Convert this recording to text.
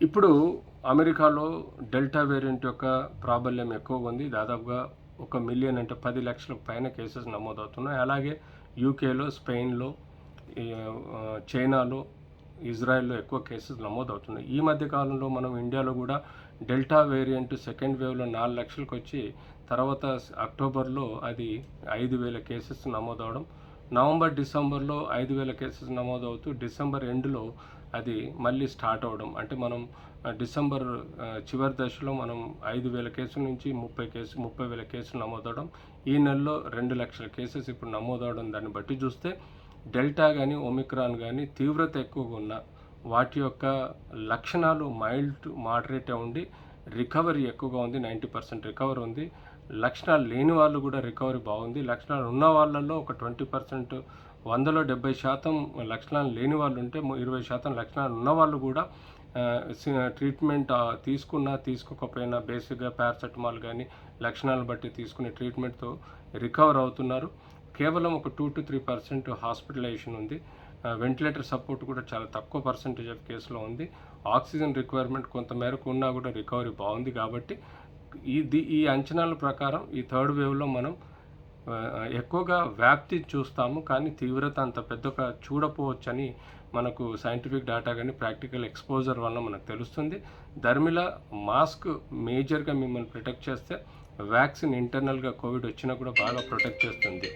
ఇప్పుడు అమెరికాలో delta variant యొక్క ప్రాబల్యం ఎక్కువగా ఉంది. దాదాపుగా 1,000,000 అంటే 10 లక్షలకు పైన కేసెస్ నమోదవుతున్నాయి. అలాగే యూకేలో, స్పెయిన్‌లో, ఈ చైనాలో, ఇజ్రాయెల్‌లో ఎక్కువ కేసెస్ నమోదవుతున్నాయి. ఈ మధ్య కాలంలో మనం ఇండియాలో కూడా డెల్టా వేరియంట్ సెకండ్ వేవ్‌లో 4 లక్షలకు వచ్చి తర్వాత అక్టోబర్‌లో అది 5,000 కేసెస్ నమోదవడం, నవంబర్, డిసెంబర్‌లో 5,000 కేసెస్ నమోదవుతూ డిసెంబర్ ఎండ్‌లో అది మళ్ళీ స్టార్ట్ అవ్వడం. అంటే మనం డిసెంబర్ చివరి దశలో మనం 5,000 కేసుల నుంచి 30,000 కేసులు నమోదవడం, ఈ నెలలో 2,00,000 కేసెస్ ఇప్పుడు నమోదవడం. దాన్ని బట్టి చూస్తే డెల్టా కానీ, ఒమిక్రాన్ కానీ తీవ్రత ఎక్కువగా ఉన్న వాటి యొక్క లక్షణాలు మైల్డ్ టు మోడరేట్ ఉండి రికవరీ ఎక్కువగా ఉంది. 90% రికవరీ ఉంది. లక్షణాలు లేని వాళ్ళు కూడా రికవరీ బాగుంది. లక్షణాలు ఉన్న వాళ్ళల్లో ఒక 20%, 100లో 70% లక్షణాలు లేని వాళ్ళు ఉంటే 20% లక్షణాలు ఉన్నవాళ్ళు కూడా ట్రీట్మెంట్ తీసుకున్నా తీసుకోకపోయినా బేసిక్గా పారాసెటమాల్ కానీ లక్షణాలను బట్టి తీసుకునే ట్రీట్మెంట్తో రికవర్ అవుతున్నారు. కేవలం ఒక 2-3% హాస్పిటలైజేషన్ ఉంది. వెంటిలేటర్ సపోర్ట్ కూడా చాలా తక్కువ పర్సెంటేజ్ ఆఫ్ కేసులో ఉంది. ఆక్సిజన్ రిక్వైర్మెంట్ కొంత మేరకు ఉన్నా కూడా రికవరీ బాగుంది. కాబట్టి ఈ అంచనాల ప్రకారం ఈ థర్డ్ వేవ్లో మనం ఎక్కువగా వ్యాప్తి చూస్తాము, కానీ తీవ్రత అంత పెద్దగా చూడపోవచ్చని మనకు సైంటిఫిక్ డేటా కానీ ప్రాక్టికల్ ఎక్స్పోజర్ వల్ల మనకు తెలుస్తుంది. ధర్మిల మాస్క్ మేజర్గా మిమ్మల్ని ప్రొటెక్ట్ చేస్తే వ్యాక్సిన్ ఇంటర్నల్గా కోవిడ్ వచ్చినా కూడా బాగా ప్రొటెక్ట్ చేస్తుంది.